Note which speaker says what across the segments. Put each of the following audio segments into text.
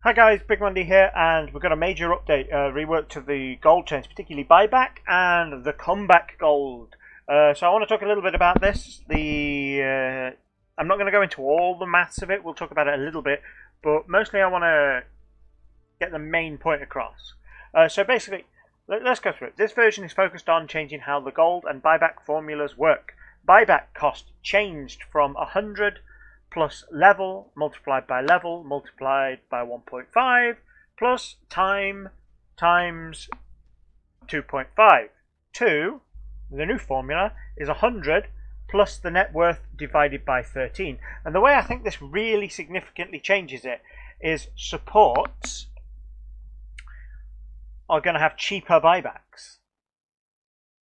Speaker 1: Hi guys, Big Monday here, and we've got a major update, rework to the gold chains, particularly buyback and the comeback gold. So I want to talk a little bit about this. I'm not going to go into all the maths of it, we'll talk about it a little bit, but mostly I want to get the main point across. So basically, let's go through it. This version is focused on changing how the gold and buyback formulas work. Buyback cost changed from 100 plus level multiplied by 1.5 plus time times 2.5 to the new formula is 100 plus the net worth divided by 13. And the way I think this really significantly changes it is supports are going to have cheaper buybacks.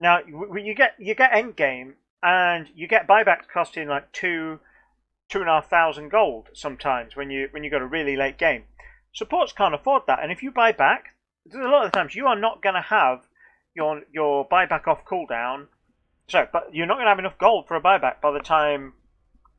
Speaker 1: Now you get endgame and you get buybacks costing like 2,500 gold sometimes when you got a really late game. Supports can't afford that, and if you buy back, a lot of the times you are not going to have your buyback off cooldown. So, but you're not going to have enough gold for a buyback by the time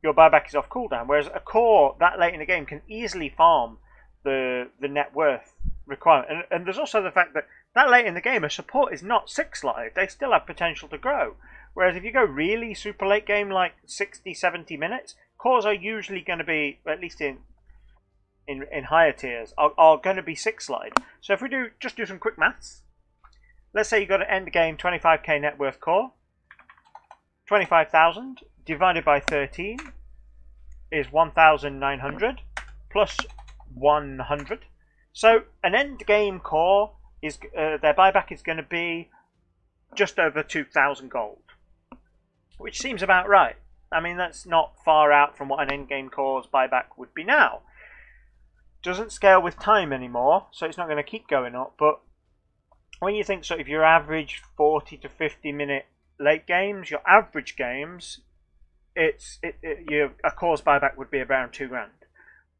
Speaker 1: your buyback is off cooldown. Whereas a core that late in the game can easily farm the net worth requirement. And there's also the fact that late in the game a support is not 6-slotted. They still have potential to grow. Whereas if you go really super late game, like 60, 70 minutes, cores are usually going to be, at least in higher tiers, are going to be 6-slotted. So if we just do some quick maths, let's say you got an end game 25k net worth core, 25,000 divided by 13 is 1,900 plus 100. So an end game core is their buyback is going to be just over 2,000 gold, which seems about right. I mean, that's not far out from what an endgame core's buyback would be now. Doesn't scale with time anymore, so it's not going to keep going up. But when you think sort of your average 40 to 50 minute late games, your average games, a core's buyback would be around 2 grand.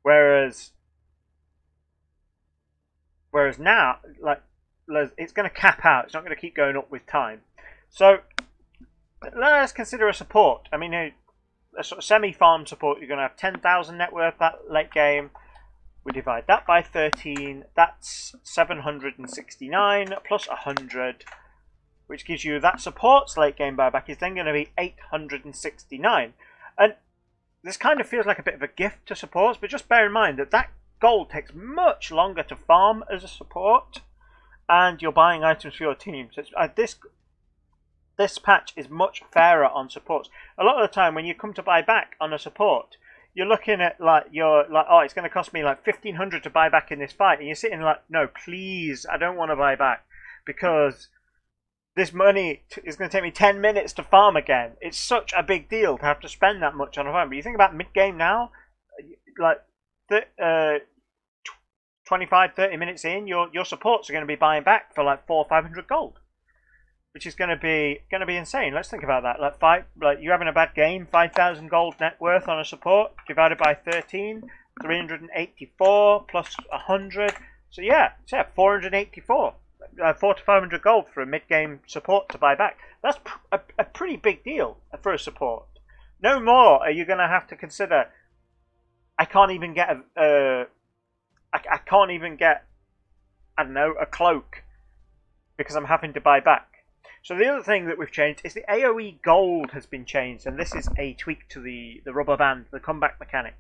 Speaker 1: Whereas now, like, it's going to cap out. It's not going to keep going up with time. So let's consider a support. I mean, a sort of semi-farm support, you're going to have 10,000 net worth that late game. We divide that by 13. That's 769 plus 100, which gives you that support's late game buyback is then going to be 869. And this kind of feels like a bit of a gift to supports, but just bear in mind that gold takes much longer to farm as a support, and you're buying items for your team. So this patch is much fairer on supports. A lot of the time when you come to buy back on a support, you're looking at oh, it's going to cost me like 1,500 to buy back in this fight, and you're sitting like, no, please, I don't want to buy back because this money is going to take me 10 minutes to farm again. It's such a big deal to have to spend that much on a farm. But you think about mid game now, like 25, 30 minutes in, your supports are going to be buying back for like 400 or 500 gold, which is going to be insane. Let's think about that. Like you're having a bad game, 5,000 gold net worth on a support divided by 13, 384 plus 100. So yeah, 484, 400 to 500 gold for a mid-game support to buy back. That's a pretty big deal for a support. No more are you going to have to consider. I can't even get I don't know, a cloak because I'm having to buy back. So the other thing that we've changed is the Aoe Gold has been changed, and this is a tweak to the rubber band, the comeback mechanic.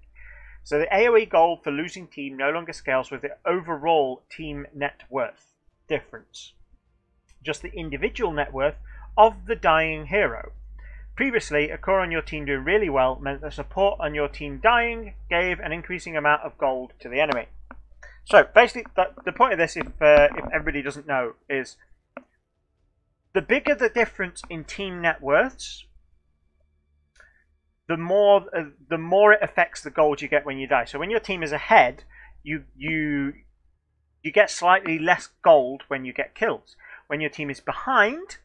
Speaker 1: So the Aoe Gold for losing team no longer scales with the overall team net worth difference, just the individual net worth of the dying hero. Previously, a core on your team doing really well meant the support on your team dying gave an increasing amount of gold to the enemy. So basically, the point of this, if everybody doesn't know, is the bigger the difference in team net worths, the more it affects the gold you get when you die. So when your team is ahead, you get slightly less gold when you get kills. When your team is behind,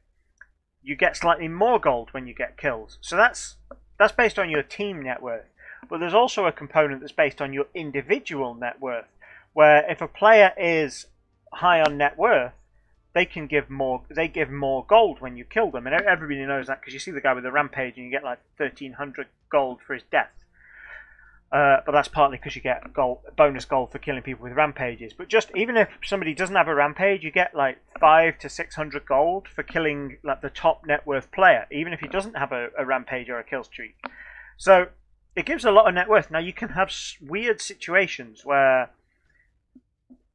Speaker 1: you get slightly more gold when you get kills. So that's based on your team net worth. But there's also a component that's based on your individual net worth, where if a player is high on net worth, they give more gold when you kill them, and everybody knows that because you see the guy with the rampage and you get like 1,300 gold for his death. But that's partly because you get bonus gold for killing people with rampages. But just even if somebody doesn't have a rampage, you get like 500 to 600 gold for killing like the top net worth player, even if he doesn't have a rampage or a kill streak. So it gives a lot of net worth. Now you can have weird situations where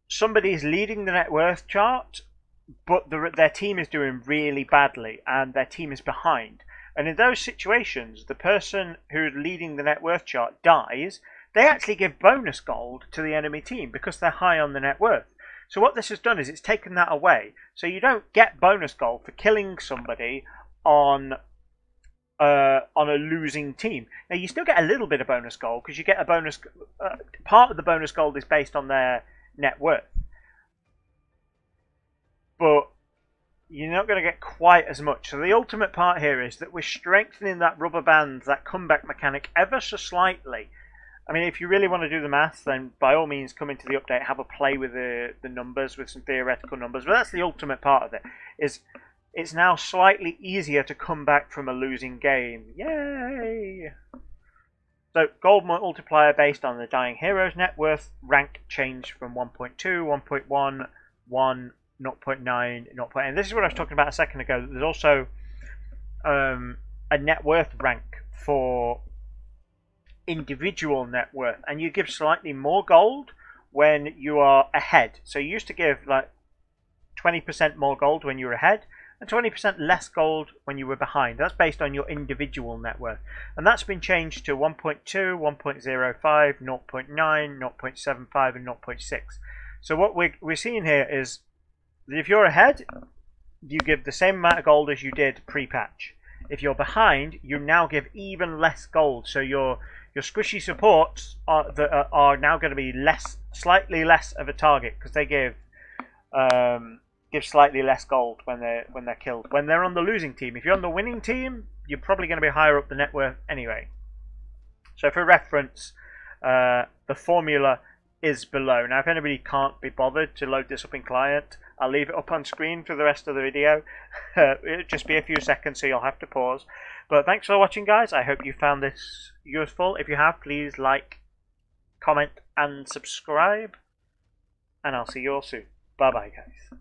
Speaker 1: somebody's leading the net worth chart, but their team is doing really badly and their team is behind. And in those situations, the person who's leading the net worth chart dies. They actually give bonus gold to the enemy team because they're high on the net worth. So what this has done is it's taken that away. So you don't get bonus gold for killing somebody on a losing team. Now you still get a little bit of bonus gold because you get a bonus. Part of the bonus gold is based on their net worth, but you're not going to get quite as much. So the ultimate part here is that we're strengthening that rubber band, that comeback mechanic ever so slightly. I mean, if you really want to do the maths, then by all means come into the update, have a play with the numbers, with some theoretical numbers. But that's the ultimate part of it, is it's now slightly easier to come back from a losing game. Yay! So gold multiplier based on the dying hero's net worth rank changed from 1.2, 1.1, 1, 0.9, 0.8. And this is what I was talking about a second ago. There's also a net worth rank for individual net worth, and you give slightly more gold when you are ahead. So you used to give like 20% more gold when you were ahead and 20% less gold when you were behind. That's based on your individual net worth, and that's been changed to 1.2, 1.05, 0.9, 0.75 and 0.6. So what we're seeing here is if you're ahead, you give the same amount of gold as you did pre-patch. If you're behind, you now give even less gold. So your squishy supports are now going to be slightly less of a target because they give slightly less gold when they're killed. When they're on the losing team, if you're on the winning team, you're probably going to be higher up the net worth anyway. So for reference, the formula is below. Now, if anybody can't be bothered to load this up in client, I'll leave it up on screen for the rest of the video. It'll just be a few seconds, so you'll have to pause. But thanks for watching, guys. I hope you found this useful. If you have, please like, comment, and subscribe. And I'll see you all soon. Bye-bye, guys.